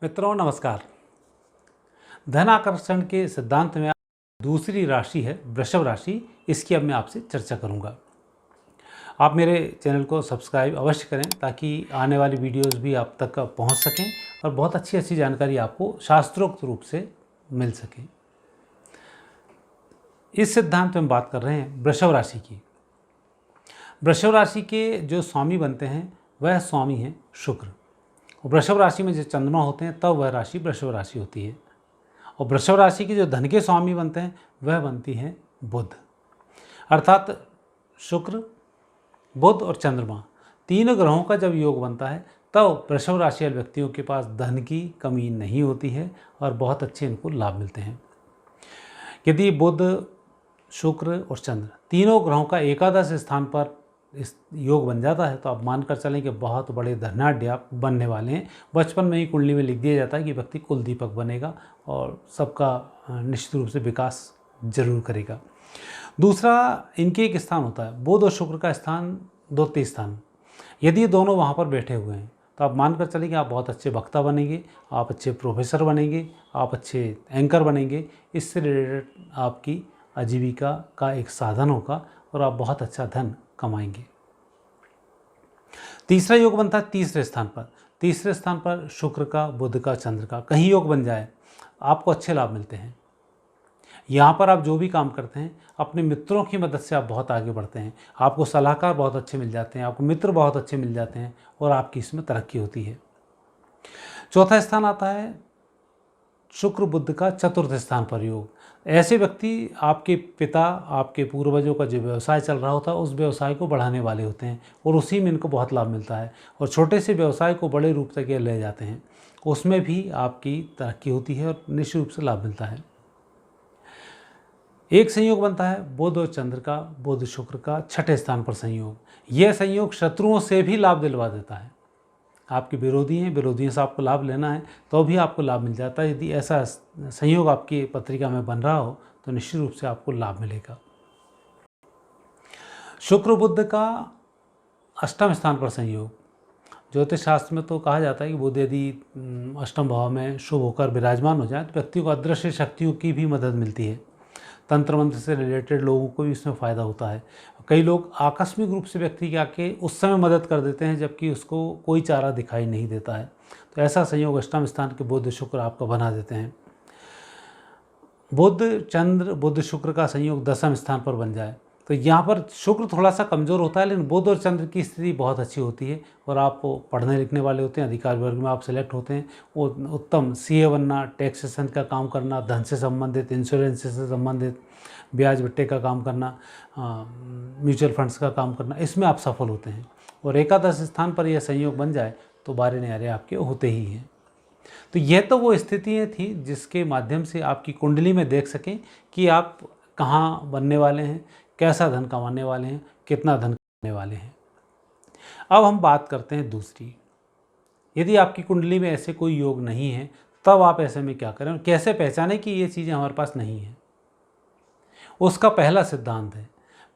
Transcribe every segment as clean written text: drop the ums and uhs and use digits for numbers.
मित्रों नमस्कार। धन आकर्षण के सिद्धांत में दूसरी राशि है वृषभ राशि। इसकी अब मैं आपसे चर्चा करूंगा। आप मेरे चैनल को सब्सक्राइब अवश्य करें ताकि आने वाली वीडियोस भी आप तक पहुंच सकें और बहुत अच्छी जानकारी आपको शास्त्रोक्त रूप से मिल सके। इस सिद्धांत में हम बात कर रहे हैं वृषभ राशि की। वृषभ राशि के जो स्वामी बनते हैं वह स्वामी हैं शुक्र। वृषभ राशि में जो चंद्रमा होते हैं तब वह राशि वृषभ राशि होती है। और वृषभ राशि के जो धन के स्वामी बनते हैं वह बनती हैं बुध। अर्थात शुक्र, बुध और चंद्रमा तीनों ग्रहों का जब योग बनता है तब वृषभ राशि वाले व्यक्तियों के पास धन की कमी नहीं होती है और बहुत अच्छे इनको लाभ मिलते हैं। यदि बुध, शुक्र और चंद्र तीनों ग्रहों का एकादश स्थान पर इस योग बन जाता है तो आप मानकर चलें कि बहुत बड़े धनाढ्य आप बनने वाले हैं। बचपन में ही कुंडली में लिख दिया जाता है कि व्यक्ति कुल दीपक बनेगा और सबका निश्चित रूप से विकास जरूर करेगा। दूसरा, इनके एक स्थान होता है बुध और शुक्र का स्थान, द्वितीय स्थान। यदि दोनों वहाँ पर बैठे हुए हैं तो आप मानकर चलें कि आप बहुत अच्छे वक्ता बनेंगे, आप अच्छे प्रोफेसर बनेंगे, आप अच्छे एंकर बनेंगे। इससे रिलेटेड आपकी आजीविका का एक साधन होगा और आप बहुत अच्छा धन कमाएंगे। तीसरा योग बनता है तीसरे स्थान पर। तीसरे स्थान पर शुक्र का, बुध का, चंद्र का कहीं योग बन जाए आपको अच्छे लाभ मिलते हैं। यहाँ पर आप जो भी काम करते हैं अपने मित्रों की मदद से आप बहुत आगे बढ़ते हैं। आपको सलाहकार बहुत अच्छे मिल जाते हैं, आपको मित्र बहुत अच्छे मिल जाते हैं और आपकी इसमें तरक्की होती है। चौथा स्थान आता है शुक्र बुध का चतुर्थ स्थान पर योग। ऐसे व्यक्ति आपके पिता, आपके पूर्वजों का जो व्यवसाय चल रहा होता है उस व्यवसाय को बढ़ाने वाले होते हैं और उसी में इनको बहुत लाभ मिलता है और छोटे से व्यवसाय को बड़े रूप तक ले जाते हैं। उसमें भी आपकी तरक्की होती है और निश्चित रूप से लाभ मिलता है। एक संयोग बनता है बुध और चंद्र का, बुध शुक्र का छठे स्थान पर संयोग। यह संयोग शत्रुओं से भी लाभ दिलवा देता है। आपके विरोधी हैं, विरोधियों से आपको लाभ लेना है तो भी आपको लाभ मिल जाता है। यदि ऐसा संयोग आपकी पत्रिका में बन रहा हो तो निश्चित रूप से आपको लाभ मिलेगा। शुक्र बुध का अष्टम स्थान पर संयोग। ज्योतिष शास्त्र में तो कहा जाता है कि बुध यदि अष्टम भाव में शुभ होकर विराजमान हो जाए तो व्यक्ति को अदृश्य शक्तियों की भी मदद मिलती है। तंत्र मंत्र से रिलेटेड लोगों को भी इसमें फ़ायदा होता है। कई लोग आकस्मिक रूप से व्यक्ति के आके उस समय मदद कर देते हैं जबकि उसको कोई चारा दिखाई नहीं देता है। तो ऐसा संयोग अष्टम स्थान के बुध शुक्र आपका बना देते हैं। बुध चंद्र, बुध शुक्र का संयोग दसम स्थान पर बन जाए तो यहाँ पर शुक्र थोड़ा सा कमज़ोर होता है लेकिन बुध और चंद्र की स्थिति बहुत अच्छी होती है और आप पढ़ने लिखने वाले होते हैं, अधिकार वर्ग में आप सेलेक्ट होते हैं। वो उत्तम सीए बनना, टैक्सेशन का काम करना, धन से संबंधित, इंश्योरेंस से संबंधित, ब्याज भट्टे का काम करना, म्यूचुअल फंड्स का काम करना, इसमें आप सफल होते हैं। और एकादश स्थान पर यह संयोग बन जाए तो बारे न्यारे आपके होते ही हैं। तो यह तो वो स्थितियाँ थी जिसके माध्यम से आपकी कुंडली में देख सकें कि आप कहाँ बनने वाले हैं, कैसा धन कमाने वाले हैं, कितना धन कमाने वाले हैं। अब हम बात करते हैं दूसरी। यदि आपकी कुंडली में ऐसे कोई योग नहीं है तब आप ऐसे में क्या करें और कैसे पहचानें कि ये चीज़ें हमारे पास नहीं हैं। उसका पहला सिद्धांत है,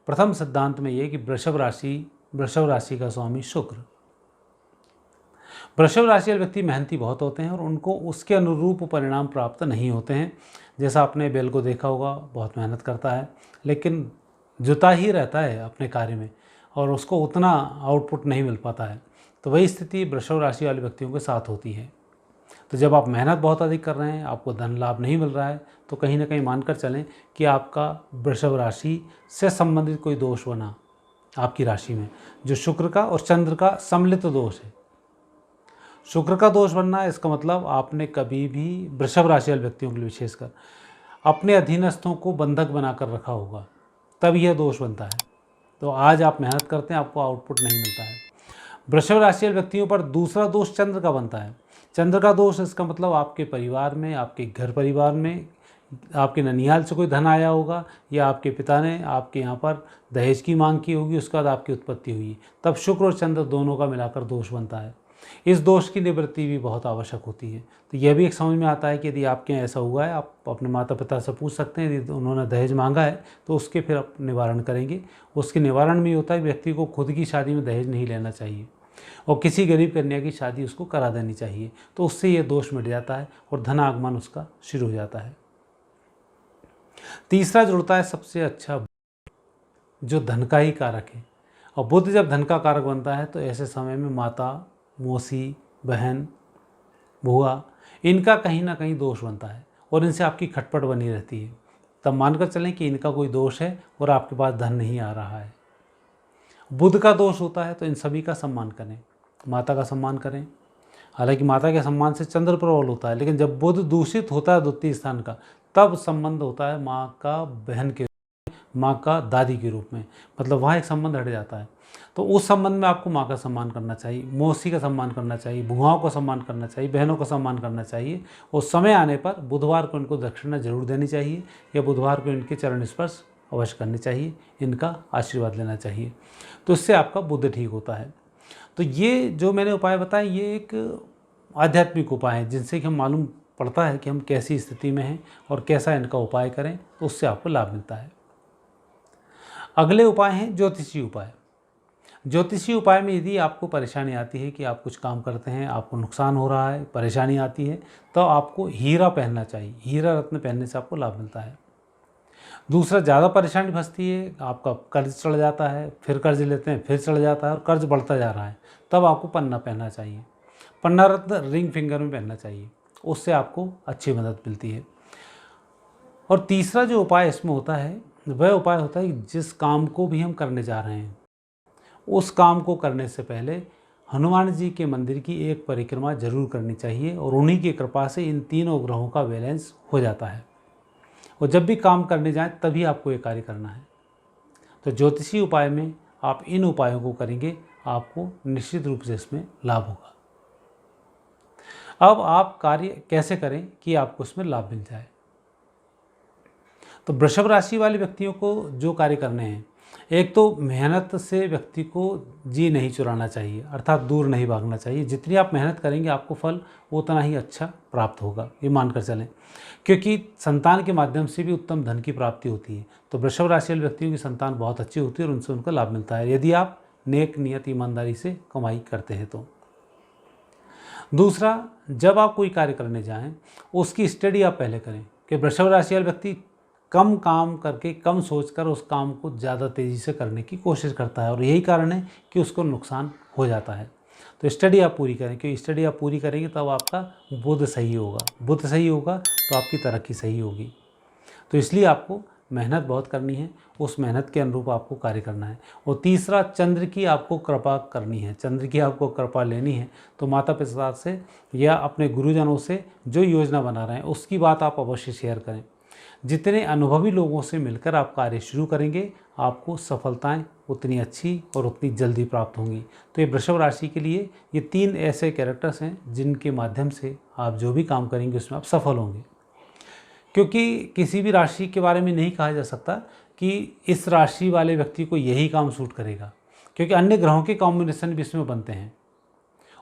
प्रथम सिद्धांत में ये कि वृषभ राशि का स्वामी शुक्र। वृषभ राशि वाले व्यक्ति मेहनती बहुत होते हैं और उनको उसके अनुरूप परिणाम प्राप्त नहीं होते हैं। जैसा आपने बैल को देखा होगा, बहुत मेहनत करता है लेकिन जुता ही रहता है अपने कार्य में और उसको उतना आउटपुट नहीं मिल पाता है। तो वही स्थिति वृषभ राशि वाले व्यक्तियों के साथ होती है। तो जब आप मेहनत बहुत अधिक कर रहे हैं, आपको धन लाभ नहीं मिल रहा है तो कहीं ना कहीं मानकर चलें कि आपका वृषभ राशि से संबंधित कोई दोष बना आपकी राशि में, जो शुक्र का और चंद्र का सम्मिलित दोष है। शुक्र का दोष बनना है, इसका मतलब आपने कभी भी वृषभ राशि वाले व्यक्तियों के लिए विशेषकर अपने अधीनस्थों को बंधक बनाकर रखा होगा, तब यह दोष बनता है। तो आज आप मेहनत करते हैं, आपको आउटपुट नहीं मिलता है। वृषभ राशि वाले व्यक्तियों पर दूसरा दोष चंद्र का बनता है। चंद्र का दोष, इसका मतलब आपके परिवार में, आपके घर परिवार में, आपके ननिहाल से कोई धन आया होगा या आपके पिता ने आपके यहाँ पर दहेज की मांग की होगी, उसके बाद आपकी उत्पत्ति हुई, तब शुक्र और चंद्र दोनों का मिलाकर दोष बनता है। इस दोष की निवृत्ति भी बहुत आवश्यक होती है। तो यह भी एक समझ में आता है कि यदि आपके यहाँ ऐसा हुआ है, आप अपने माता पिता से पूछ सकते हैं। यदि उन्होंने दहेज मांगा है तो उसके फिर आप निवारण करेंगे। उसके निवारण में ये होता है व्यक्ति को खुद की शादी में दहेज नहीं लेना चाहिए। और किसी गरीब कन्या की शादी उसको करा देनी चाहिए, तो उससे ये दोष मिट जाता है और धन आगमन उसका शुरू हो जाता है। तीसरा जुड़ता है सबसे अच्छा, जो धन का ही कारक है। और बुध जब धन का कारक बनता है तो ऐसे समय में माता, मौसी, बहन, बुआ, इनका कहीं ना कहीं दोष बनता है और इनसे आपकी खटपट बनी रहती है। तब मानकर चलें कि इनका कोई दोष है और आपके पास धन नहीं आ रहा है। बुध का दोष होता है तो इन सभी का सम्मान करें, माता का सम्मान करें। हालांकि माता के सम्मान से चंद्र प्रबल होता है, लेकिन जब बुध दूषित होता है द्वितीय स्थान का, तब संबंध होता है माँ का बहन के, माँ का दादी के रूप में, मतलब वहाँ एक संबंध हट जाता है। तो उस संबंध में आपको माँ का सम्मान करना चाहिए, मौसी का सम्मान करना चाहिए, बुआओं का सम्मान करना चाहिए, बहनों का सम्मान करना चाहिए। और समय आने पर बुधवार को इनको दक्षिणा जरूर देनी चाहिए या बुधवार को इनके चरण स्पर्श अवश्य करनी चाहिए, इनका आशीर्वाद लेना चाहिए। तो इससे आपका बुध ठीक होता है। तो ये जो मैंने उपाय बताए ये एक आध्यात्मिक उपाय है, जिनसे कि हम मालूम पड़ता है कि हम कैसी स्थिति में हैं और कैसा इनका उपाय करें, तो उससे आपको लाभ मिलता है। अगले उपाय हैं ज्योतिषी उपाय। ज्योतिषी उपाय में यदि आपको परेशानी आती है कि आप कुछ काम करते हैं, आपको नुकसान हो रहा है, परेशानी आती है, तो आपको हीरा पहनना चाहिए। हीरा रत्न पहनने से आपको लाभ मिलता है। दूसरा, ज़्यादा परेशानी फंसती है, आपका कर्ज चढ़ जाता है, फिर कर्ज लेते हैं, फिर चढ़ जाता है और कर्ज बढ़ता जा रहा है, तब आपको पन्ना पहनना चाहिए। पन्ना रत्न रिंग फिंगर में पहनना चाहिए, उससे आपको अच्छी मदद मिलती है। और तीसरा जो उपाय इसमें होता है वह उपाय होता है कि जिस काम को भी हम करने जा रहे हैं, उस काम को करने से पहले हनुमान जी के मंदिर की एक परिक्रमा जरूर करनी चाहिए और उन्हीं की कृपा से इन तीनों ग्रहों का बैलेंस हो जाता है। और जब भी काम करने जाएं तभी आपको ये कार्य करना है। तो ज्योतिषी उपाय में आप इन उपायों को करेंगे, आपको निश्चित रूप से इसमें लाभ होगा। अब आप कार्य कैसे करें कि आपको इसमें लाभ मिल जाए। तो वृषभ राशि वाले व्यक्तियों को जो कार्य करने हैं, एक तो मेहनत से व्यक्ति को जी नहीं चुराना चाहिए, अर्थात दूर नहीं भागना चाहिए। जितनी आप मेहनत करेंगे आपको फल उतना ही अच्छा प्राप्त होगा, ये मानकर चलें। क्योंकि संतान के माध्यम से भी उत्तम धन की प्राप्ति होती है। तो वृषभ राशि वाले व्यक्तियों की संतान बहुत अच्छी होती है और उनसे उनका लाभ मिलता है, यदि आप नेक नियत ईमानदारी से कमाई करते हैं तो। दूसरा, जब आप कोई कार्य करने जाएं उसकी स्टडी आप पहले करें, कि वृषभ राशि वाले व्यक्ति कम काम करके, कम सोचकर उस काम को ज़्यादा तेज़ी से करने की कोशिश करता है और यही कारण है कि उसको नुकसान हो जाता है। तो स्टडी आप पूरी करें, क्योंकि स्टडी आप पूरी करेंगे तब आपका बुध सही होगा, बुध सही होगा तो आपकी तरक्की सही होगी। तो इसलिए आपको मेहनत बहुत करनी है, उस मेहनत के अनुरूप आपको कार्य करना है। और तीसरा, चंद्र की आपको कृपा करनी है, चंद्र की आपको कृपा लेनी है। तो माता पिता से या अपने गुरुजनों से जो योजना बना रहे हैं उसकी बात आप अवश्य शेयर करें। जितने अनुभवी लोगों से मिलकर आप कार्य शुरू करेंगे, आपको सफलताएं उतनी अच्छी और उतनी जल्दी प्राप्त होंगी। तो ये वृषभ राशि के लिए ये 3 ऐसे कैरेक्टर्स हैं जिनके माध्यम से आप जो भी काम करेंगे उसमें आप सफल होंगे। क्योंकि किसी भी राशि के बारे में नहीं कहा जा सकता कि इस राशि वाले व्यक्ति को यही काम सूट करेगा, क्योंकि अन्य ग्रहों के कॉम्बिनेशन भी इसमें बनते हैं।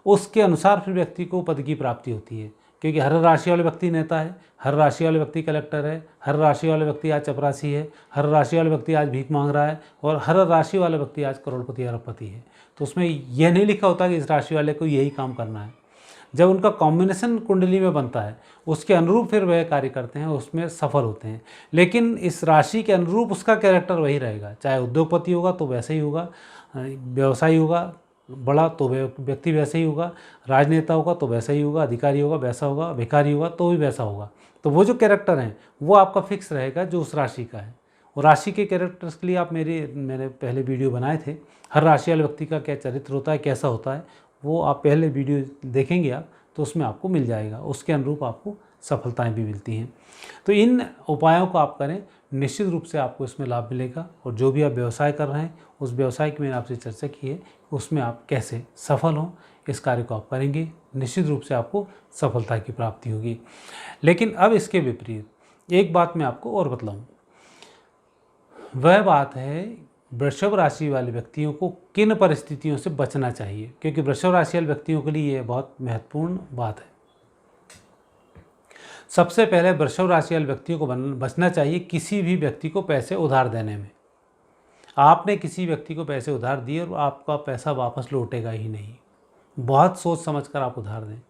उसके अनुसार फिर व्यक्ति को पद की प्राप्ति होती है, क्योंकि हर राशि वाले व्यक्ति नेता है, हर राशि वाले व्यक्ति कलेक्टर है, हर राशि वाले व्यक्ति आज चपरासी है, हर राशि वाले व्यक्ति आज भीख मांग रहा है और हर राशि वाला व्यक्ति आज करोड़पति अरबपति है। तो उसमें यह नहीं लिखा होता कि इस राशि वाले को यही काम करना है। जब उनका कॉम्बिनेशन कुंडली में बनता है उसके अनुरूप फिर वह कार्य करते हैं, उसमें सफल होते हैं। लेकिन इस राशि के अनुरूप उसका कैरेक्टर वही रहेगा, चाहे उद्योगपति होगा तो वैसे ही होगा, व्यवसायी होगा बड़ा तो व्यक्ति वैसे ही होगा, राजनेता होगा तो वैसा ही होगा, अधिकारी होगा वैसा होगा, भिखारी होगा तो भी वैसा होगा। तो वो जो कैरेक्टर हैं वो आपका फिक्स रहेगा जो उस राशि का है। और राशि के कैरेक्टर्स के लिए आप मैंने पहले वीडियो बनाए थे, हर राशि वाले व्यक्ति का क्या चरित्र होता है, कैसा होता है, वो आप पहले वीडियो देखेंगे आप तो उसमें आपको मिल जाएगा, उसके अनुरूप आपको सफलताएं भी मिलती हैं। तो इन उपायों को आप करें, निश्चित रूप से आपको इसमें लाभ मिलेगा। और जो भी आप व्यवसाय कर रहे हैं उस व्यवसाय की मैंने आपसे चर्चा की है, उसमें आप कैसे सफल हों, इस कार्य को आप करेंगे, निश्चित रूप से आपको सफलता की प्राप्ति होगी। लेकिन अब इसके विपरीत एक बात मैं आपको और बतलाऊँ, वह बात है वृषभ राशि वाले व्यक्तियों को किन परिस्थितियों से बचना चाहिए, क्योंकि वृषभ राशि वाले व्यक्तियों के लिए यह बहुत महत्वपूर्ण बात है। सबसे पहले वृषभ राशि वाले व्यक्तियों को बचना चाहिए किसी भी व्यक्ति को पैसे उधार देने में। आपने किसी व्यक्ति को पैसे उधार दिए और आपका पैसा वापस लौटेगा ही नहीं, बहुत सोच समझकर आप उधार दें।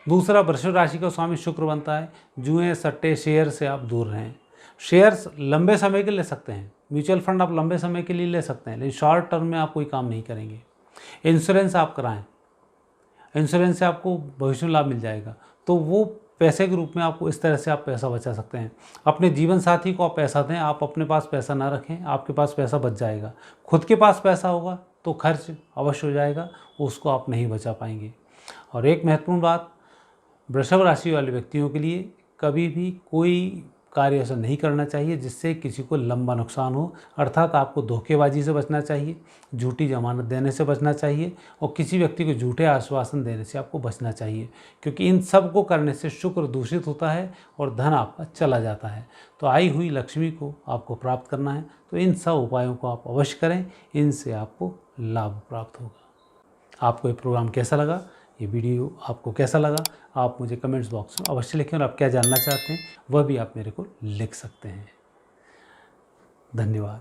दूसरा, वृषभ राशि का स्वामी शुक्र बनता है। जुए, सट्टे, शेयर से आप दूर रहें। शेयर्स लंबे समय के ले सकते हैं, म्यूचुअल फंड आप लंबे समय के लिए ले सकते हैं, लेकिन शॉर्ट टर्म में आप कोई काम नहीं करेंगे। इंश्योरेंस आप कराएं, इंश्योरेंस से आपको भविष्य में लाभ मिल जाएगा, तो वो पैसे के रूप में आपको इस तरह से आप पैसा बचा सकते हैं। अपने जीवन साथी को आप पैसा दें, आप अपने पास पैसा ना रखें, आपके पास पैसा बच जाएगा। खुद के पास पैसा होगा तो खर्च अवश्य हो जाएगा, उसको आप नहीं बचा पाएंगे। और एक महत्वपूर्ण बात, वृषभ राशि वाले व्यक्तियों के लिए कभी भी कोई कार्य ऐसा नहीं करना चाहिए जिससे किसी को लंबा नुकसान हो। अर्थात आपको धोखेबाजी से बचना चाहिए, झूठी जमानत देने से बचना चाहिए और किसी व्यक्ति को झूठे आश्वासन देने से आपको बचना चाहिए, क्योंकि इन सब को करने से शुक्र दूषित होता है और धन आपका चला जाता है। तो आई हुई लक्ष्मी को आपको प्राप्त करना है, तो इन सब उपायों को आप अवश्य करें, इनसे आपको लाभ प्राप्त होगा। आपको ये प्रोग्राम कैसा लगा, ये वीडियो आपको कैसा लगा, आप मुझे कमेंट्स बॉक्स में अवश्य लिखें और आप क्या जानना चाहते हैं वह भी आप मेरे को लिख सकते हैं। धन्यवाद।